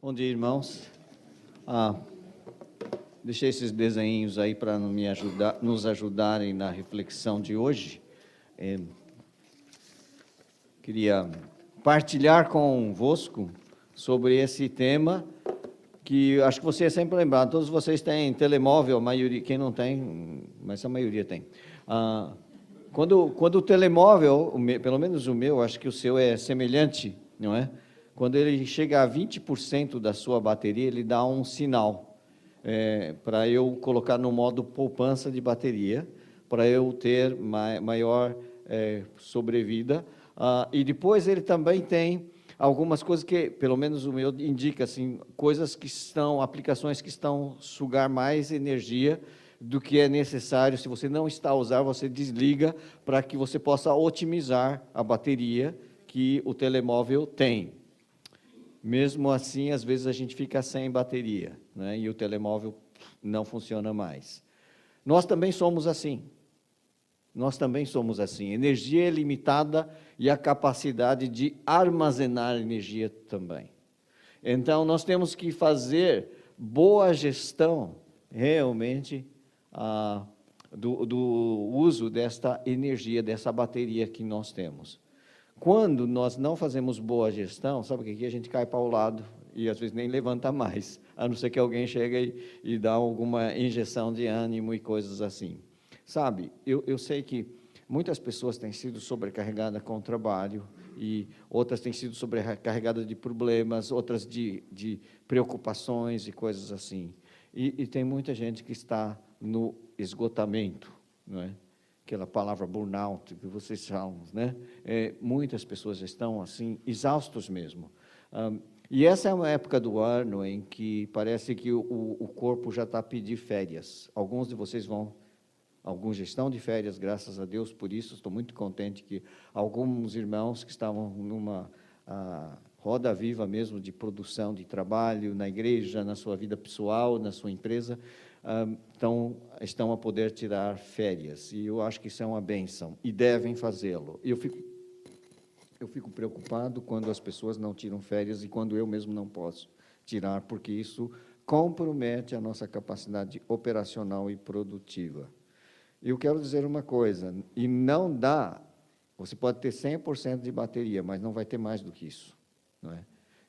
Bom dia, irmãos. Deixei esses desenhos aí para nos ajudarem na reflexão de hoje. Queria partilhar convosco sobre esse tema que acho que você é sempre lembrado. Todos vocês têm telemóvel, a maioria, quem não tem, mas a maioria tem. Quando o telemóvel, pelo menos o meu, acho que o seu é semelhante, não é? Quando ele chega a 20% da sua bateria, ele dá um sinal para eu colocar no modo poupança de bateria, para eu ter maior sobrevida. E depois ele também tem algumas coisas que, pelo menos o meu indica, assim, aplicações que estão sugar mais energia do que é necessário. Se você não está a usar, você desliga para que você possa otimizar a bateria que o telemóvel tem. Mesmo assim, às vezes a gente fica sem bateria, né? E o telemóvel não funciona mais. Nós também somos assim. Energia é limitada e a capacidade de armazenar energia também. Então, nós temos que fazer boa gestão, realmente, do uso desta energia, dessa bateria que nós temos. Quando nós não fazemos boa gestão, sabe o que? A gente cai para o lado e às vezes nem levanta mais, a não ser que alguém chegue e dá alguma injeção de ânimo e coisas assim. Sabe, eu sei que muitas pessoas têm sido sobrecarregadas com o trabalho e outras têm sido sobrecarregadas de problemas, outras de preocupações e coisas assim. E tem muita gente que está no esgotamento, não é? Aquela palavra burnout que vocês falam, né? Muitas pessoas estão assim, exaustos mesmo. E essa é uma época do ano em que parece que o corpo já está a pedir férias. Alguns de vocês alguns já estão de férias, graças a Deus por isso. Estou muito contente que alguns irmãos que estavam numa roda viva mesmo de produção de trabalho na igreja, na sua vida pessoal, na sua empresa, estão a poder tirar férias, e eu acho que isso é uma bênção, e devem fazê-lo. Eu fico preocupado quando as pessoas não tiram férias e quando eu mesmo não posso tirar, porque isso compromete a nossa capacidade operacional e produtiva. Eu quero dizer uma coisa, e não dá, você pode ter 100% de bateria, mas não vai ter mais do que isso, não é?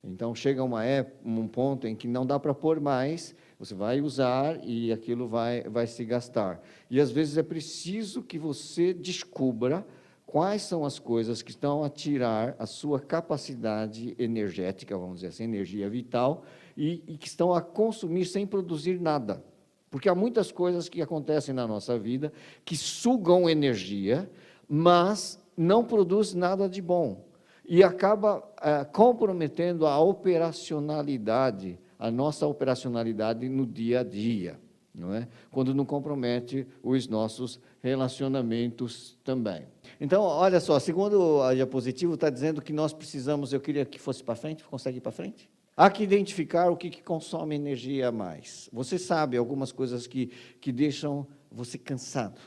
Então, chega um ponto em que não dá para pôr mais, você vai usar e aquilo vai se gastar. E, às vezes, é preciso que você descubra quais são as coisas que estão a tirar a sua capacidade energética, vamos dizer assim, energia vital, e que estão a consumir sem produzir nada. Porque há muitas coisas que acontecem na nossa vida que sugam energia, mas não produzem nada de bom. E acaba comprometendo a operacionalidade, a nossa operacionalidade no dia a dia, não é? Quando não compromete os nossos relacionamentos também. Então, olha só, segundo a diapositiva, está dizendo que nós precisamos, eu queria que fosse para frente, consegue ir para frente? Há que identificar o que consome energia a mais. Você sabe algumas coisas que deixam você cansado,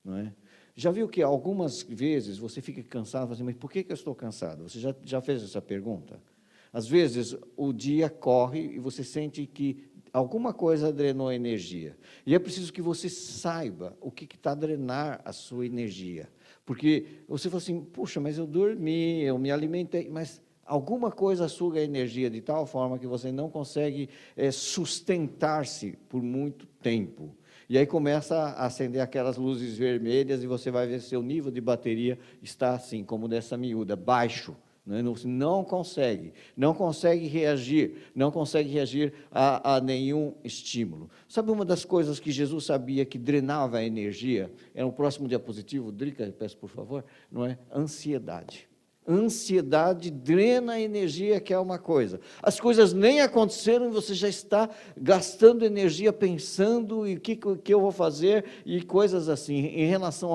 não é? Já viu que algumas vezes você fica cansado, fala assim, mas por que eu estou cansado? Você já fez essa pergunta? Às vezes o dia corre e você sente que alguma coisa drenou energia. E é preciso que você saiba o que está a drenar a sua energia. Porque você fala assim, puxa, mas eu dormi, eu me alimentei, mas alguma coisa suga a energia de tal forma que você não consegue sustentar-se por muito tempo. E aí começa a acender aquelas luzes vermelhas e você vai ver seu nível de bateria está assim, como dessa miúda, baixo. Não consegue reagir a nenhum estímulo. Sabe uma das coisas que Jesus sabia que drenava a energia? É no próximo diapositivo, Drica, peço por favor, não é? Ansiedade. Ansiedade drena a energia, que é uma coisa. As coisas nem aconteceram e você já está gastando energia pensando em o que eu vou fazer e coisas assim, em relação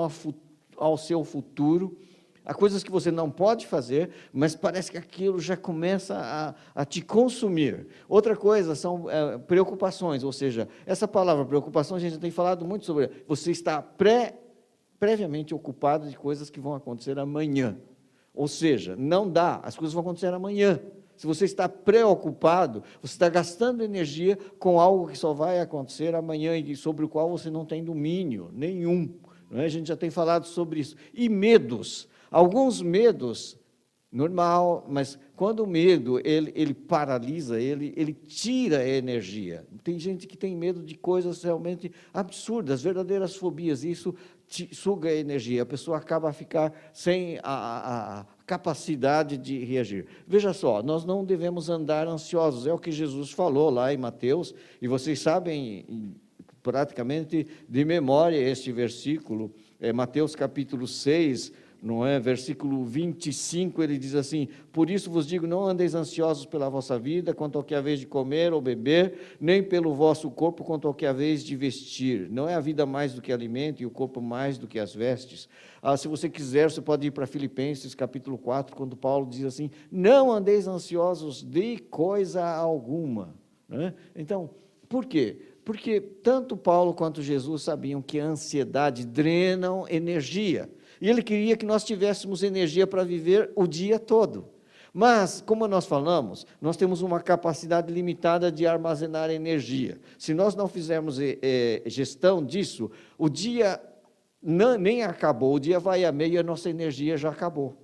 ao seu futuro. Há coisas que você não pode fazer, mas parece que aquilo já começa a te consumir. Outra coisa são preocupações, ou seja, essa palavra preocupação, a gente tem falado muito sobre, você está previamente ocupado de coisas que vão acontecer amanhã. Ou seja, não dá, as coisas vão acontecer amanhã. se você está preocupado, você está gastando energia com algo que só vai acontecer amanhã e sobre o qual você não tem domínio nenhum. Não é? A gente já tem falado sobre isso. E medos. Alguns medos, normal, mas quando o medo, ele paralisa, ele tira a energia. Tem gente que tem medo de coisas realmente absurdas, verdadeiras fobias, e isso suga a energia, a pessoa acaba a ficar sem a capacidade de reagir. Veja só, nós não devemos andar ansiosos, é o que Jesus falou lá em Mateus, e vocês sabem praticamente de memória este versículo, Mateus capítulo 6, não é? Versículo 25, ele diz assim: por isso vos digo, não andeis ansiosos pela vossa vida, quanto ao que haveis de comer ou beber, nem pelo vosso corpo, quanto ao que haveis de vestir. Não é a vida mais do que alimento e o corpo mais do que as vestes? Se você quiser, você pode ir para Filipenses capítulo 4, quando Paulo diz assim: não andeis ansiosos de coisa alguma. Né? Então, por quê? Porque tanto Paulo quanto Jesus sabiam que a ansiedade drenam energia. E ele queria que nós tivéssemos energia para viver o dia todo. Mas, como nós falamos, nós temos uma capacidade limitada de armazenar energia. Se nós não fizermos gestão disso, o dia nem acabou, o dia vai a meio e a nossa energia já acabou.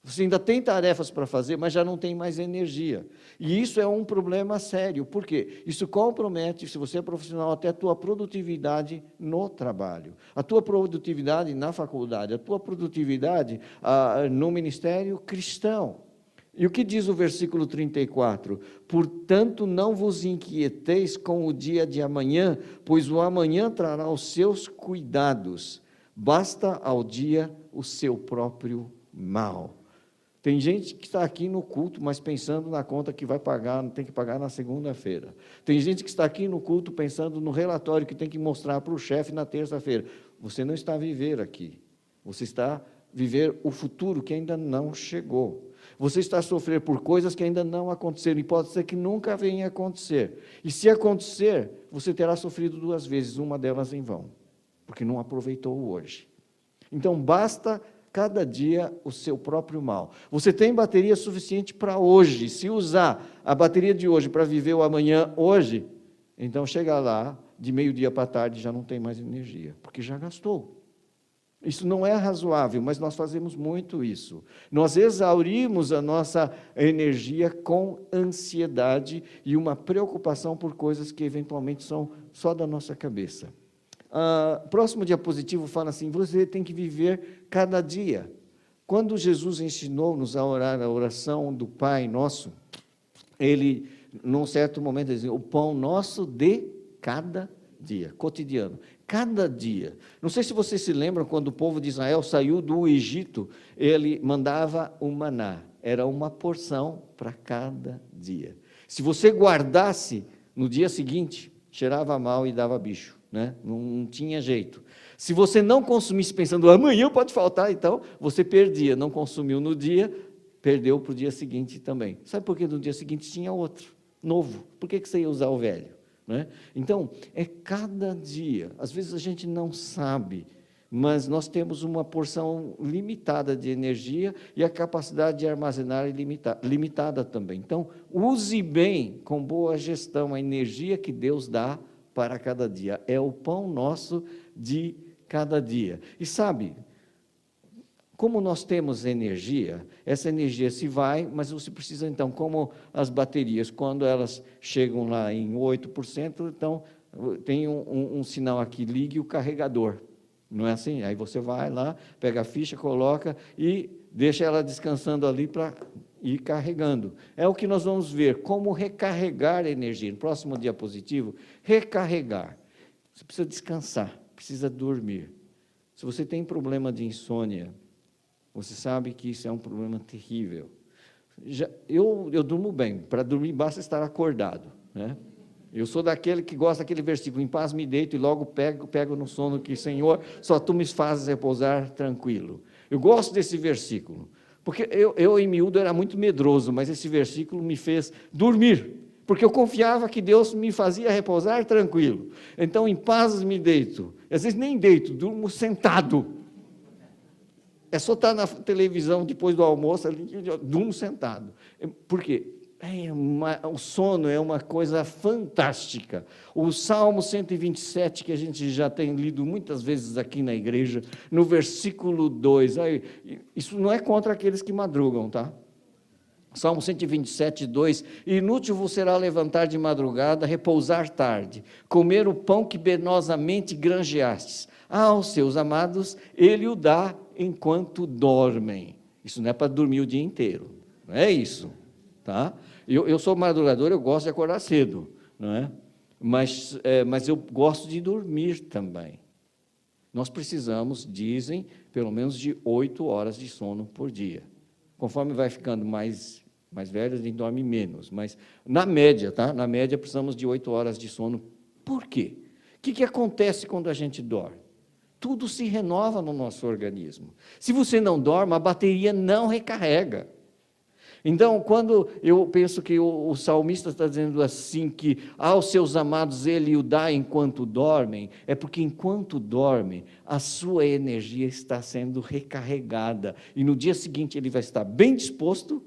Você ainda tem tarefas para fazer, mas já não tem mais energia. E isso é um problema sério. Por quê? Isso compromete, se você é profissional, até a tua produtividade no trabalho, a tua produtividade na faculdade, a tua produtividade no ministério cristão. E o que diz o versículo 34? Portanto, não vos inquieteis com o dia de amanhã, pois o amanhã trará os seus cuidados. Basta ao dia o seu próprio mal. Tem gente que está aqui no culto, mas pensando na conta que vai pagar, tem que pagar na segunda-feira. Tem gente que está aqui no culto pensando no relatório que tem que mostrar para o chefe na terça-feira. Você não está a viver aqui. Você está a viver o futuro que ainda não chegou. Você está a sofrer por coisas que ainda não aconteceram, e pode ser que nunca venha a acontecer. E se acontecer, você terá sofrido 2 vezes, uma delas em vão, porque não aproveitou o hoje. Então, basta cada dia o seu próprio mal. Você tem bateria suficiente para hoje. Se usar a bateria de hoje para viver o amanhã hoje, então chega lá, de meio-dia para tarde, já não tem mais energia, porque já gastou. Isso não é razoável, mas nós fazemos muito isso. Nós exaurimos a nossa energia com ansiedade e uma preocupação por coisas que eventualmente são só da nossa cabeça. Próximo diapositivo fala assim: você tem que viver cada dia. Quando Jesus ensinou-nos a orar a oração do Pai Nosso, ele, num certo momento, dizia: o pão nosso de cada dia, cotidiano, cada dia. Não sei se vocês se lembram, quando o povo de Israel saiu do Egito, ele mandava o maná, era uma porção para cada dia. Se você guardasse, no dia seguinte, cheirava mal e dava bicho. Né? Não tinha jeito. Se você não consumisse pensando, amanhã pode faltar, então você perdia. Não consumiu no dia, perdeu para o dia seguinte também. Sabe por que no dia seguinte tinha outro, novo? Por que você ia usar o velho? Né? Então, é cada dia. Às vezes a gente não sabe, mas nós temos uma porção limitada de energia e a capacidade de armazenar é limitada também. Então, use bem, com boa gestão, a energia que Deus dá para cada dia. É o pão nosso de cada dia. E sabe, como nós temos energia, essa energia se vai, mas você precisa, então, como as baterias, quando elas chegam lá em 8%, então, tem um sinal aqui, ligue o carregador. Não é assim? Aí você vai lá, pega a ficha, coloca e deixa ela descansando ali para ir carregando. É o que nós vamos ver, como recarregar a energia. No próximo diapositivo, recarregar. Você precisa descansar, precisa dormir. Se você tem problema de insônia, você sabe que isso é um problema terrível. Eu durmo bem, para dormir basta estar acordado. Né? Eu sou daquele que gosta daquele versículo: em paz me deito e logo pego no sono, que, Senhor, só Tu me fazes repousar tranquilo. Eu gosto desse versículo. Porque eu, em miúdo, era muito medroso, mas esse versículo me fez dormir, porque eu confiava que Deus me fazia repousar tranquilo. Então, em paz me deito. Às vezes nem deito, durmo sentado. É só estar na televisão depois do almoço, ali, durmo sentado. Por quê? O sono é uma coisa fantástica. O Salmo 127, que a gente já tem lido muitas vezes aqui na igreja, no versículo 2, isso não é contra aqueles que madrugam, tá? Salmo 127, 2, inútil vos será levantar de madrugada, repousar tarde, comer o pão que penosamente granjeastes. Aos seus amados, ele o dá enquanto dormem. Isso não é para dormir o dia inteiro, não é isso, tá? Eu sou madrugador, eu gosto de acordar cedo, não é? Mas eu gosto de dormir também. Nós precisamos, dizem, pelo menos de 8 horas de sono por dia. Conforme vai ficando mais velho, a gente dorme menos, mas na média, tá? Na média precisamos de 8 horas de sono. Por quê? O que acontece quando a gente dorme? Tudo se renova no nosso organismo. Se você não dorme, a bateria não recarrega. Então, quando eu penso que o salmista está dizendo assim, que aos seus amados ele o dá enquanto dormem, é porque enquanto dormem, a sua energia está sendo recarregada, e no dia seguinte ele vai estar bem disposto,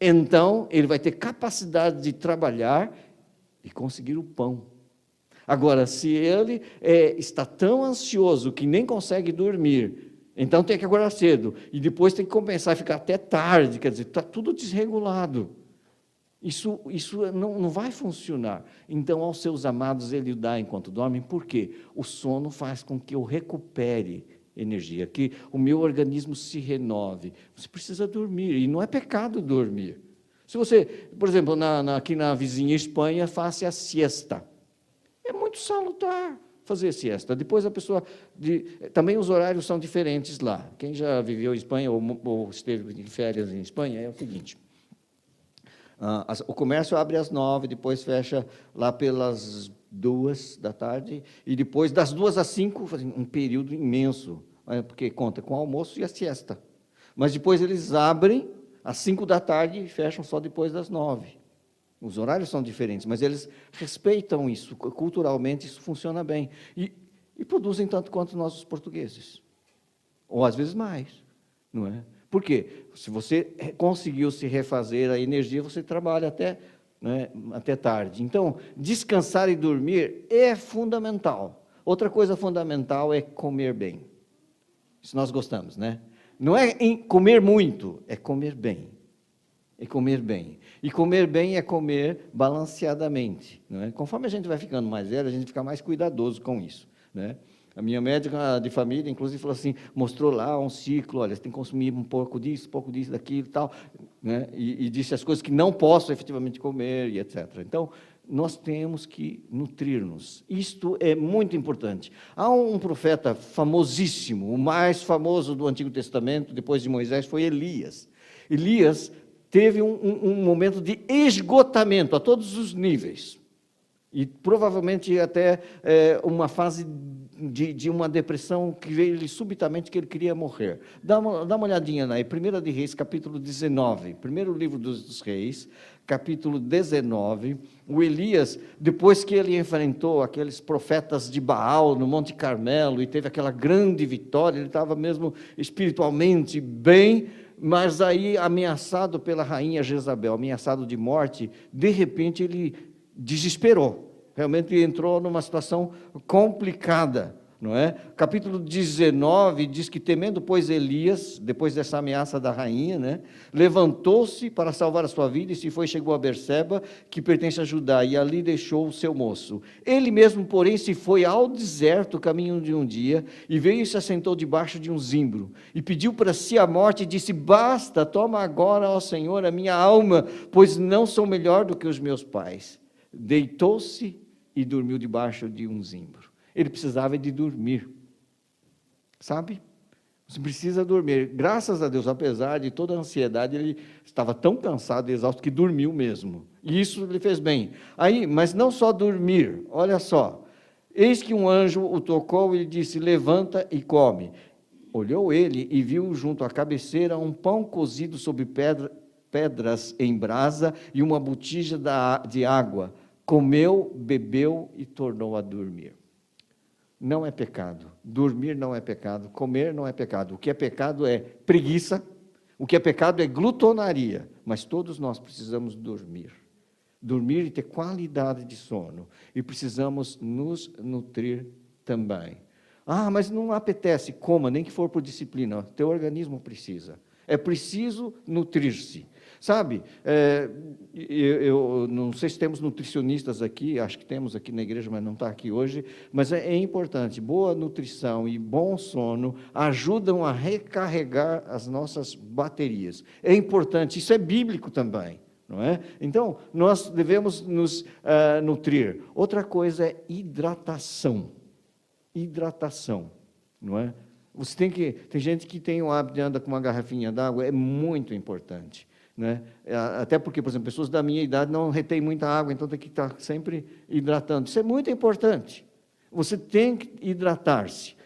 então ele vai ter capacidade de trabalhar e conseguir o pão. Agora, se ele está tão ansioso que nem consegue dormir, então tem que acordar cedo, e depois tem que compensar e ficar até tarde, quer dizer, está tudo desregulado. Isso não vai funcionar. Então, aos seus amados ele o dá enquanto dormem, por quê? O sono faz com que eu recupere energia, que o meu organismo se renove. Você precisa dormir, e não é pecado dormir. Se você, por exemplo, aqui na vizinha Espanha, faça a siesta. É muito salutar fazer siesta. Depois a pessoa... também os horários são diferentes lá. Quem já viveu em Espanha ou esteve em férias em Espanha, é o seguinte. O comércio abre às 9, depois fecha lá pelas 2 da tarde, e depois das 2 às 5, um período imenso, porque conta com o almoço e a siesta. Mas depois eles abrem às 5 da tarde e fecham só depois das 9. Os horários são diferentes, mas eles respeitam isso, culturalmente isso funciona bem. E produzem tanto quanto nós os portugueses. Ou às vezes mais, não é? Por quê? Se você conseguiu se refazer a energia, você trabalha até tarde. Então, descansar e dormir é fundamental. Outra coisa fundamental é comer bem. Isso nós gostamos, né? Não é comer muito, é comer bem. É comer bem. E comer bem é comer balanceadamente, não é? Conforme a gente vai ficando mais velho, a gente fica mais cuidadoso com isso, né? A minha médica de família, inclusive, falou assim, mostrou lá um ciclo, olha, você tem que consumir um pouco disso, daquilo e tal, né? E disse as coisas que não posso efetivamente comer, e etc. Então, nós temos que nutrir-nos. Isto é muito importante. Há um profeta famosíssimo, o mais famoso do Antigo Testamento, depois de Moisés, foi Elias. Elias teve um momento de esgotamento a todos os níveis. E provavelmente até uma fase de uma depressão que veio-lhe subitamente, que ele queria morrer. Dá uma olhadinha aí, 1 de Reis, capítulo 19, primeiro livro dos Reis, capítulo 19, o Elias, depois que ele enfrentou aqueles profetas de Baal no Monte Carmelo, e teve aquela grande vitória, ele estava mesmo espiritualmente bem, mas aí, ameaçado pela rainha Jezabel, ameaçado de morte, de repente ele desesperou. Realmente entrou numa situação complicada, não é? Capítulo 19 diz que, temendo, pois, Elias, depois dessa ameaça da rainha, né, levantou-se para salvar a sua vida, e se foi, chegou a Berseba, que pertence a Judá, e ali deixou o seu moço. Ele mesmo, porém, se foi ao deserto, caminho de um dia, e veio e se assentou debaixo de um zimbro, e pediu para si a morte, e disse, basta, toma agora, ó Senhor, a minha alma, pois não sou melhor do que os meus pais. Deitou-se e dormiu debaixo de um zimbro. Ele precisava de dormir, sabe? Você precisa dormir. Graças a Deus, apesar de toda a ansiedade, ele estava tão cansado e exausto que dormiu mesmo. E isso lhe fez bem. Aí, mas não só dormir, olha só. Eis que um anjo o tocou e lhe disse, levanta e come. Olhou ele e viu junto à cabeceira um pão cozido sobre pedras em brasa e uma botija de água. Comeu, bebeu e tornou a dormir. não é pecado, dormir não é pecado, comer não é pecado. O que é pecado é preguiça, o que é pecado é glutonaria, mas todos nós precisamos dormir. Dormir e ter qualidade de sono, e precisamos nos nutrir também. Ah, mas não apetece, coma, nem que for por disciplina, teu organismo precisa. É preciso nutrir-se. Sabe, eu não sei se temos nutricionistas aqui, acho que temos aqui na igreja, mas não está aqui hoje, mas é importante, boa nutrição e bom sono ajudam a recarregar as nossas baterias. É importante, isso é bíblico também, não é? Então, nós devemos nos nutrir. Outra coisa é hidratação. Hidratação, não é? Tem gente que tem o hábito de andar com uma garrafinha d'água, é muito importante. Né? Até porque, por exemplo, pessoas da minha idade não retêm muita água, então tem que estar sempre hidratando. Isso é muito importante. Você tem que hidratar-se.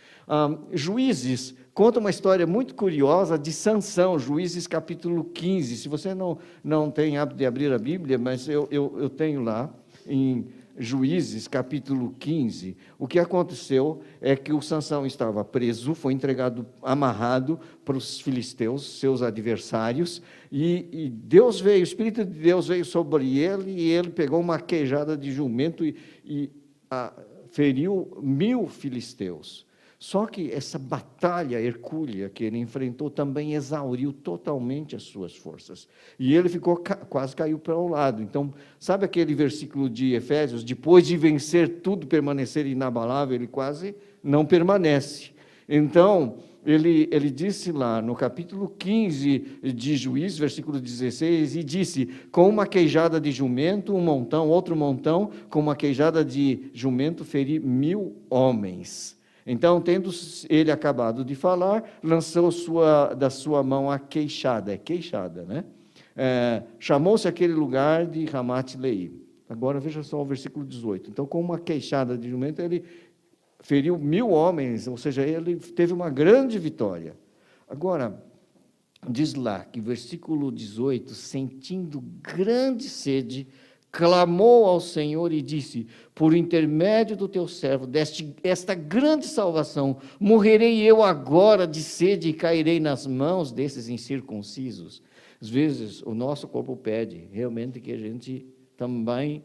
Juízes conta uma história muito curiosa de Sansão, Juízes capítulo 15. Se você não tem hábito de abrir a Bíblia, mas eu tenho lá, em Juízes capítulo 15, o que aconteceu é que o Sansão estava preso, foi entregado, amarrado para os filisteus, seus adversários, e Deus veio, o Espírito de Deus veio sobre ele, e ele pegou uma queijada de jumento e feriu 1000 filisteus. Só que essa batalha hercúlea que ele enfrentou também exauriu totalmente as suas forças. E ele quase caiu para o lado. Então, sabe aquele versículo de Efésios? Depois de vencer tudo, permanecer inabalável, ele quase não permanece. Então, ele disse lá no capítulo 15 de Juízes, versículo 16, e disse, com uma queijada de jumento, um montão, outro montão, com uma queijada de jumento, feri 1000 homens. Então, tendo ele acabado de falar, lançou da sua mão a queixada, né? Chamou-se aquele lugar de Ramat-Leí. Agora, veja só o versículo 18. Então, com uma queixada de jumento, ele feriu 1000 homens, ou seja, ele teve uma grande vitória. Agora, diz lá que versículo 18, sentindo grande sede, clamou ao Senhor e disse, por intermédio do teu servo, deste esta grande salvação, morrerei eu agora de sede e cairei nas mãos desses incircuncisos. Às vezes, o nosso corpo pede realmente que a gente também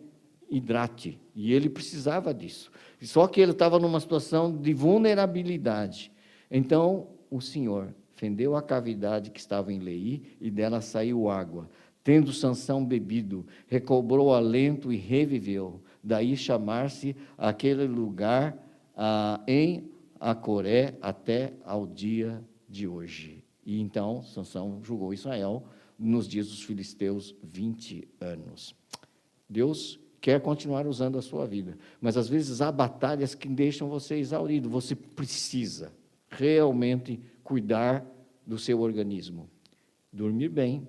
hidrate, e ele precisava disso. Só que ele estava numa situação de vulnerabilidade. Então, o Senhor fendeu a cavidade que estava em Leí, e dela saiu água. Tendo Sansão bebido, recobrou alento e reviveu. Daí chamar-se aquele lugar em Acoré até ao dia de hoje. E então Sansão julgou Israel nos dias dos filisteus 20 anos. Deus quer continuar usando a sua vida, mas às vezes há batalhas que deixam você exaurido. Você precisa realmente cuidar do seu organismo, dormir bem,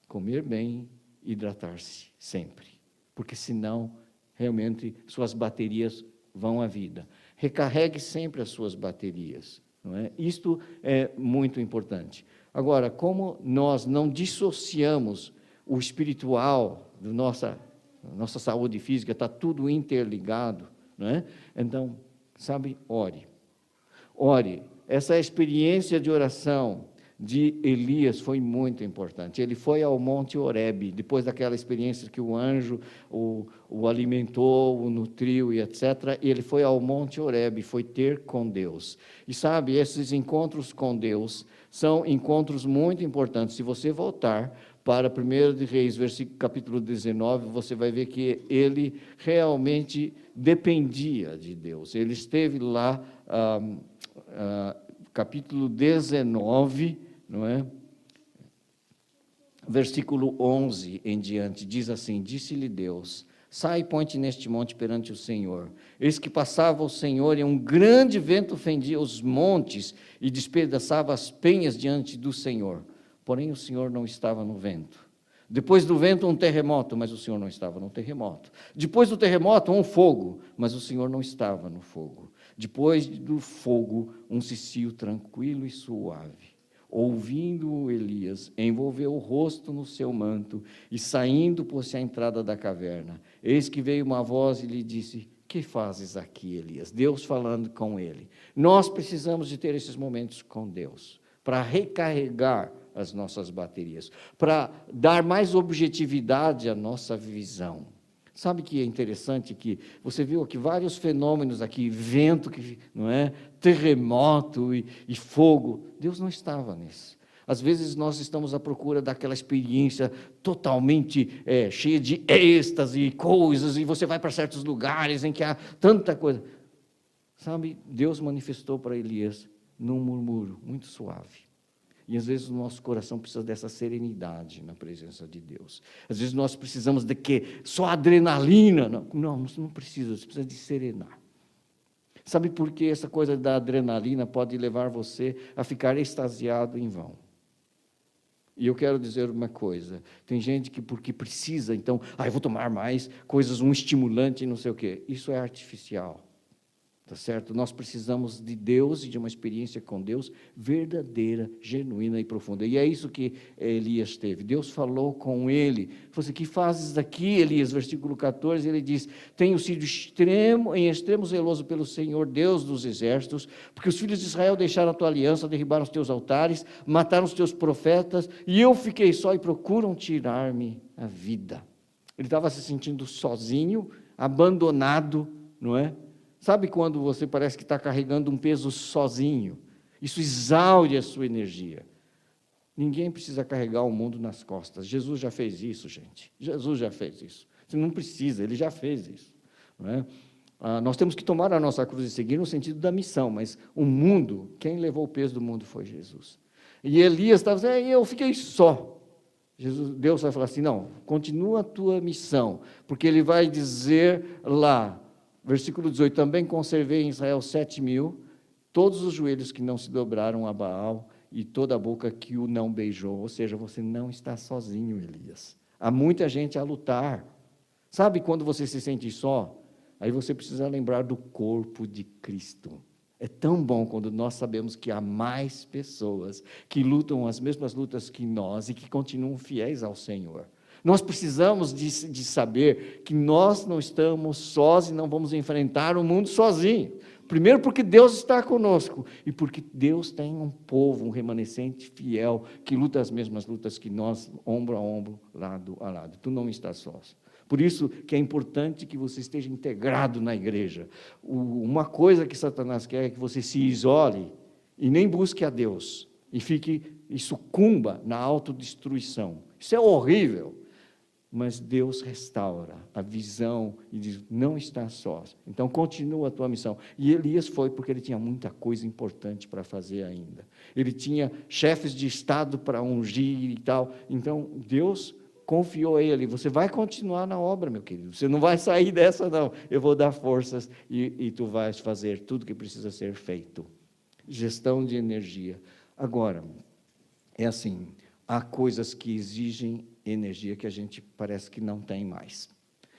comer bem, hidratar-se sempre, porque senão, realmente, suas baterias vão à vida. Recarregue sempre as suas baterias, não é? Isto é muito importante. Agora, como nós não dissociamos o espiritual da nossa saúde física, está tudo interligado, não é? Então, sabe, ore. Ore. Essa experiência de oração de Elias foi muito importante. Ele foi ao Monte Horebe, depois daquela experiência que o anjo o alimentou, o nutriu e etc., e ele foi ao Monte Horebe, foi ter com Deus. E sabe, esses encontros com Deus são encontros muito importantes. Se você voltar para 1 de Reis, capítulo 19, você vai ver que ele realmente dependia de Deus. Ele esteve lá, capítulo 19, não é? Versículo 11 em diante, diz assim, disse-lhe Deus, sai e põe-te neste monte perante o Senhor. Eis que passava o Senhor e um grande vento fendia os montes e despedaçava as penhas diante do Senhor. Porém o Senhor não estava no vento. Depois do vento um terremoto, mas o Senhor não estava no terremoto. Depois do terremoto um fogo, mas o Senhor não estava no fogo. Depois do fogo um cicio tranquilo e suave. Ouvindo Elias, envolveu o rosto no seu manto e saindo pôs-se à entrada da caverna. Eis que veio uma voz e lhe disse, que fazes aqui, Elias? Deus falando com ele. Nós precisamos de ter esses momentos com Deus, para recarregar as nossas baterias, para dar mais objetividade à nossa visão. Sabe que é interessante que você viu aqui vários fenômenos aqui, vento, não é? Terremoto e fogo. Deus não estava nisso. Às vezes nós estamos à procura daquela experiência totalmente cheia de êxtase e coisas, e você vai para certos lugares em que há tanta coisa. Sabe, Deus manifestou para Elias num murmúrio muito suave. E às vezes o nosso coração precisa dessa serenidade na presença de Deus. Às vezes nós precisamos de quê? Só adrenalina. Não precisa, você precisa de serenar. Sabe por que essa coisa da adrenalina pode levar você a ficar extasiado em vão? E eu quero dizer uma coisa, tem gente que porque precisa, então, eu vou tomar mais coisas, um estimulante, não sei o quê. Isso é artificial. Tá certo? Nós precisamos de Deus e de uma experiência com Deus verdadeira, genuína e profunda. E é isso que Elias teve. Deus falou com ele. Falou assim: que fazes aqui, Elias? Versículo 14, ele diz: tenho sido em extremo zeloso pelo Senhor, Deus dos exércitos, porque os filhos de Israel deixaram a tua aliança, derribaram os teus altares, mataram os teus profetas, e eu fiquei só e procuram tirar-me a vida. Ele estava se sentindo sozinho, abandonado, não é? Sabe quando você parece que está carregando um peso sozinho? Isso exaure a sua energia. Ninguém precisa carregar o mundo nas costas. Jesus já fez isso, gente. Jesus já fez isso. Você não precisa, ele já fez isso. Não é? Nós temos que tomar a nossa cruz e seguir no sentido da missão, mas o mundo, quem levou o peso do mundo foi Jesus. E Elias estava dizendo: eu fiquei só. Deus vai falar assim: não, continua a tua missão, porque ele vai dizer lá, versículo 18, também conservei em Israel 7.000, todos os joelhos que não se dobraram a Baal e toda a boca que o não beijou. Ou seja, você não está sozinho, Elias. Há muita gente a lutar. Sabe quando você se sente só? Aí você precisa lembrar do corpo de Cristo. É tão bom quando nós sabemos que há mais pessoas que lutam as mesmas lutas que nós e que continuam fiéis ao Senhor. Nós precisamos de saber que nós não estamos sós e não vamos enfrentar o mundo sozinhos. Primeiro porque Deus está conosco e porque Deus tem um povo, um remanescente fiel, que luta as mesmas lutas que nós, ombro a ombro, lado a lado. Tu não estás sós. Por isso que é importante que você esteja integrado na igreja. Uma coisa que Satanás quer é que você se isole e nem busque a Deus e sucumba na autodestruição. Isso é horrível. Mas Deus restaura a visão e diz: não está só. Então continua a tua missão. E Elias foi porque ele tinha muita coisa importante para fazer ainda. Ele tinha chefes de estado para ungir e tal. Então Deus confiou a ele: você vai continuar na obra, meu querido. Você não vai sair dessa, não. Eu vou dar forças e tu vais fazer tudo que precisa ser feito. Gestão de energia. Agora, é assim, há coisas que exigem energia que a gente parece que não tem mais.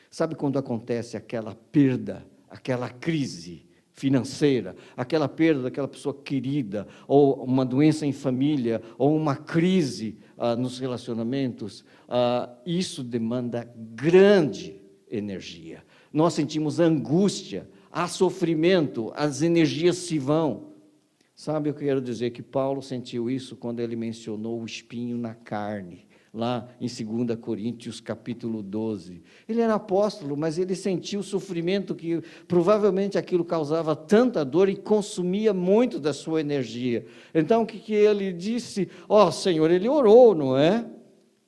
Sabe quando acontece aquela perda, aquela crise financeira, aquela perda daquela pessoa querida, ou uma doença em família, ou uma crise nos relacionamentos? Isso demanda grande energia. Nós sentimos angústia, há sofrimento, as energias se vão. Sabe, eu quero dizer que Paulo sentiu isso quando ele mencionou o espinho na carne, lá em 2 Coríntios, capítulo 12. Ele era apóstolo, mas ele sentiu o sofrimento que provavelmente aquilo causava tanta dor e consumia muito da sua energia. Então, o que ele disse? Senhor, ele orou, não é?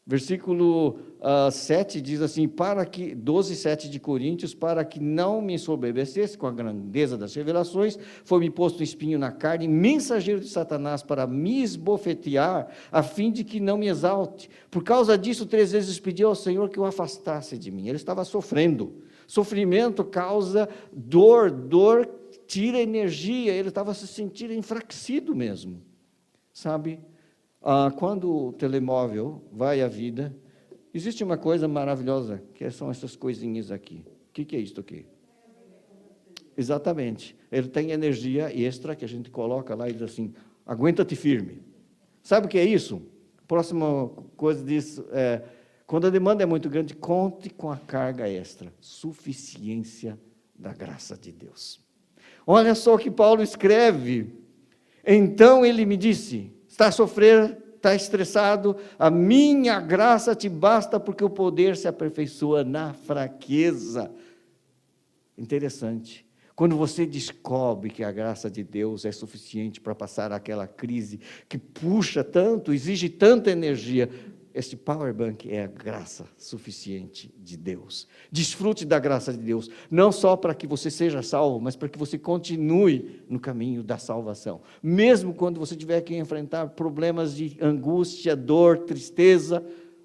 Versículo 7 diz assim: 12:7 de Coríntios, para que não me ensoberbecesse com a grandeza das revelações, foi-me posto um espinho na carne, mensageiro de Satanás, para me esbofetear, a fim de que não me exalte. Por causa disso, 3 vezes pedi ao Senhor que o afastasse de mim. Ele estava sofrendo. Sofrimento causa dor, dor tira energia, ele estava se sentindo enfraquecido mesmo. Sabe? Quando o telemóvel vai à vida, existe uma coisa maravilhosa, que são essas coisinhas aqui. O que é isso aqui? Exatamente. Ele tem energia extra que a gente coloca lá e diz assim: aguenta-te firme. Sabe o que é isso? Próxima coisa disso quando a demanda é muito grande, conte com a carga extra. Suficiência da graça de Deus. Olha só o que Paulo escreve. Então ele me disse, está a sofrer, está estressado, a minha graça te basta, porque o poder se aperfeiçoa na fraqueza. Interessante. Quando você descobre que a graça de Deus é suficiente para passar aquela crise que puxa tanto, exige tanta energia, esse power bank é a graça suficiente de Deus. Desfrute da graça de Deus, não só para que você seja salvo, mas para que você continue no caminho da salvação. Mesmo quando você tiver que enfrentar problemas de angústia, dor, tristeza,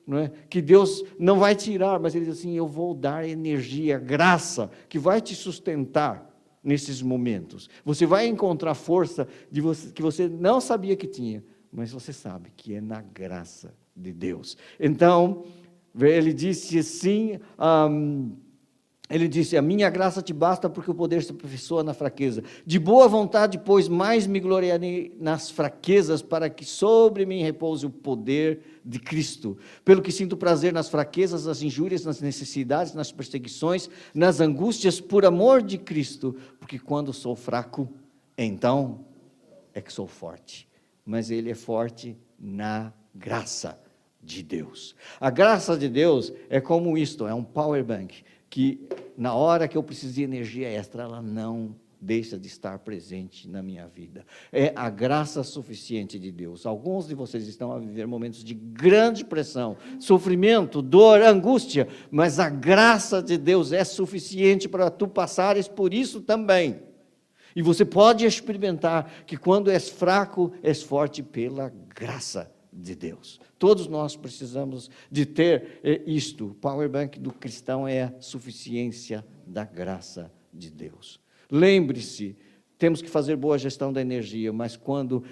não é? Que Deus não vai tirar, mas Ele diz assim, eu vou dar energia, graça, que vai te sustentar nesses momentos. Você vai encontrar força que você não sabia que tinha, mas você sabe que é na graça de Deus. Então, ele disse assim, ele disse, a minha graça te basta, porque o poder se aperfeiçoa na fraqueza. De boa vontade, pois, mais me gloriarei nas fraquezas, para que sobre mim repouse o poder de Cristo. Pelo que sinto prazer nas fraquezas, nas injúrias, nas necessidades, nas perseguições, nas angústias, por amor de Cristo, porque quando sou fraco, então é que sou forte. Mas Ele é forte na graça de Deus. A graça de Deus é como isto, é um power bank, que na hora que eu preciso de energia extra, ela não deixa de estar presente na minha vida. É a graça suficiente de Deus. Alguns de vocês estão a viver momentos de grande pressão, sofrimento, dor, angústia, mas a graça de Deus é suficiente para tu passares por isso também. E você pode experimentar que quando és fraco, és forte pela graça de Deus. Todos nós precisamos de ter isto. O power bank do cristão é a suficiência da graça de Deus. Lembre-se, temos que fazer boa gestão da energia, mas quando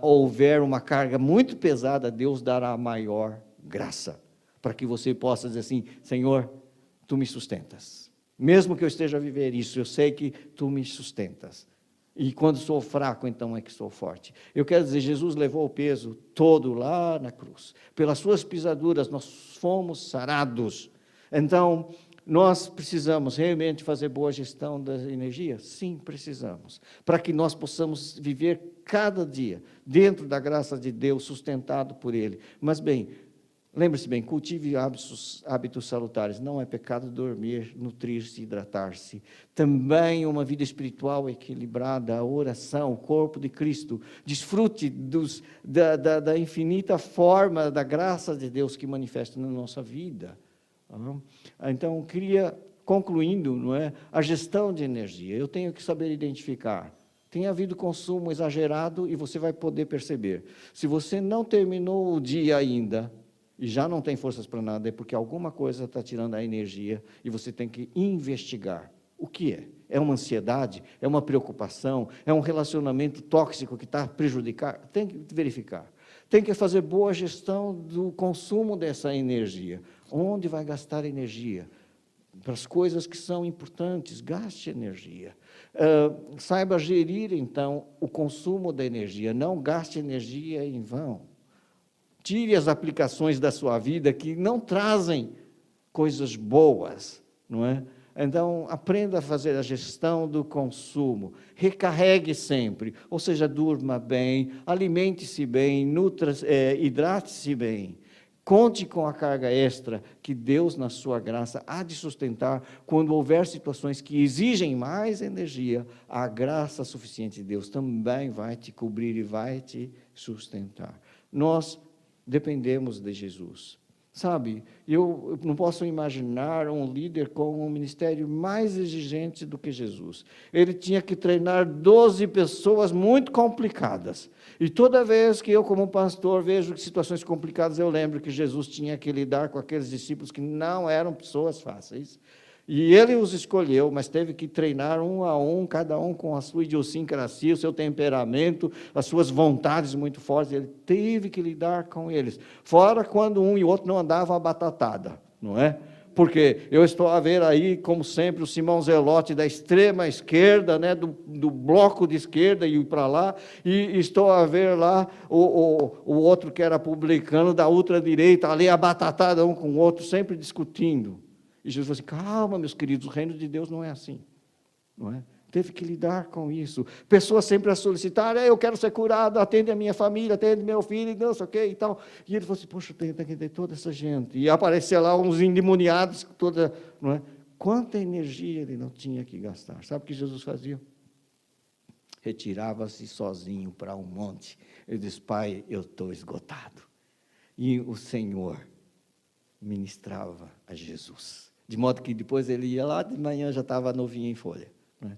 houver uma carga muito pesada, Deus dará maior graça, para que você possa dizer assim, Senhor, Tu me sustentas. Mesmo que eu esteja a viver isso, eu sei que Tu me sustentas. E quando sou fraco, então é que sou forte. Eu quero dizer, Jesus levou o peso todo lá na cruz. Pelas suas pisaduras nós fomos sarados. Então, nós precisamos realmente fazer boa gestão da energia? Sim, precisamos. Para que nós possamos viver cada dia dentro da graça de Deus, sustentado por Ele. Mas bem, lembre-se bem, cultive hábitos salutares. Não é pecado dormir, nutrir-se, hidratar-se. Também uma vida espiritual equilibrada, a oração, o corpo de Cristo. Desfrute da infinita forma da graça de Deus que manifesta na nossa vida. Então, concluindo, não é, a gestão de energia. Eu tenho que saber identificar. Tem havido consumo exagerado e você vai poder perceber. Se você não terminou o dia ainda, e já não tem forças para nada, é porque alguma coisa está tirando a energia e você tem que investigar. O que é? É uma ansiedade? É uma preocupação? É um relacionamento tóxico que está prejudicando? Tem que verificar. Tem que fazer boa gestão do consumo dessa energia. Onde vai gastar energia? Para as coisas que são importantes, gaste energia. Saiba gerir, então, o consumo da energia. Não gaste energia em vão. Tire as aplicações da sua vida que não trazem coisas boas, não é? Então, aprenda a fazer a gestão do consumo. Recarregue sempre, ou seja, durma bem, alimente-se bem, hidrate-se bem. Conte com a carga extra que Deus, na sua graça, há de sustentar quando houver situações que exigem mais energia. A graça suficiente de Deus também vai te cobrir e vai te sustentar. Nós dependemos de Jesus. Sabe, eu não posso imaginar um líder com um ministério mais exigente do que Jesus. Ele tinha que treinar 12 pessoas muito complicadas. E toda vez que eu, como pastor, vejo situações complicadas, eu lembro que Jesus tinha que lidar com aqueles discípulos que não eram pessoas fáceis. E Ele os escolheu, mas teve que treinar um a um, cada um com a sua idiosincrasia, o seu temperamento, as suas vontades muito fortes. Ele teve que lidar com eles. Fora quando um e o outro não andavam abatatada, não é? Porque eu estou a ver aí, como sempre, o Simão Zelote da extrema esquerda, né, do bloco de esquerda e para lá, e estou a ver lá o outro que era publicano da ultradireita, ali abatatada um com o outro, sempre discutindo. E Jesus falou assim, calma, meus queridos, o reino de Deus não é assim. não é? Teve que lidar com isso. Pessoas sempre a solicitar, eu quero ser curado, atende a minha família, atende meu filho, não sei o quê e tal. E ele falou assim, poxa, tem que atender toda essa gente. E aparecia lá uns endemoniados, toda, não é? Quanta energia ele não tinha que gastar. Sabe o que Jesus fazia? Retirava-se sozinho para um monte. Ele disse, Pai, eu estou esgotado. E o Senhor ministrava a Jesus. De modo que depois ele ia lá, de manhã já estava novinho em folha. Né?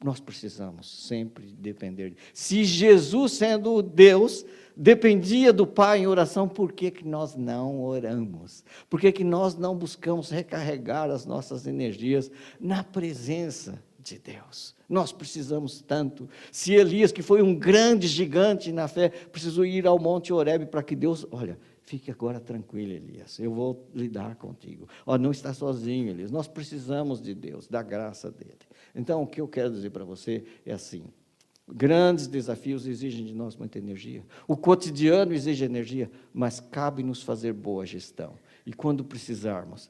Nós precisamos sempre depender. Se Jesus, sendo Deus, dependia do Pai em oração, por que nós não oramos? Por que nós não buscamos recarregar as nossas energias na presença de Deus? Nós precisamos tanto. Se Elias, que foi um grande gigante na fé, precisou ir ao Monte Horebe para que Deus, olha, fique agora tranquilo, Elias, eu vou lidar contigo. Não está sozinho, Elias, nós precisamos de Deus, da graça dele. Então, o que eu quero dizer para você é assim, grandes desafios exigem de nós muita energia, o cotidiano exige energia, mas cabe-nos fazer boa gestão. E quando precisamos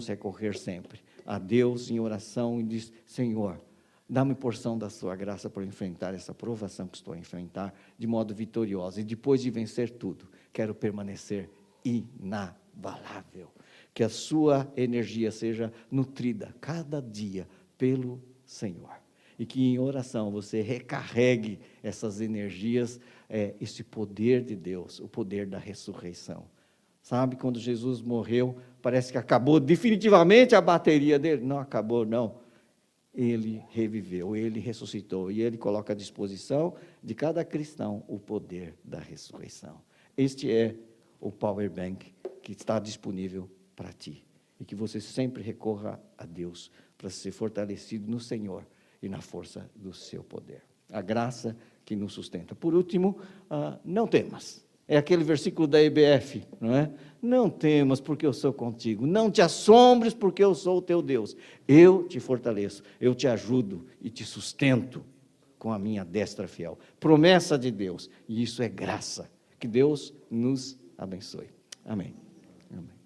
recorrer sempre a Deus em oração e dizer, Senhor, dá-me porção da sua graça para enfrentar essa provação que estou a enfrentar de modo vitorioso. E depois de vencer tudo, quero permanecer inabalável. Que a sua energia seja nutrida cada dia pelo Senhor. E que em oração você recarregue essas energias, esse poder de Deus, o poder da ressurreição. Sabe, quando Jesus morreu, parece que acabou definitivamente a bateria dele. Não acabou, não. Ele reviveu, ele ressuscitou, e ele coloca à disposição de cada cristão o poder da ressurreição. Este é o Power Bank que está disponível para ti, e que você sempre recorra a Deus para ser fortalecido no Senhor e na força do seu poder. A graça que nos sustenta. Por último, não temas. É aquele versículo da EBF, não é? Não temas, porque eu sou contigo. Não te assombres, porque eu sou o teu Deus. Eu te fortaleço, eu te ajudo e te sustento com a minha destra fiel. Promessa de Deus, e isso é graça. Que Deus nos abençoe. Amém. Amém.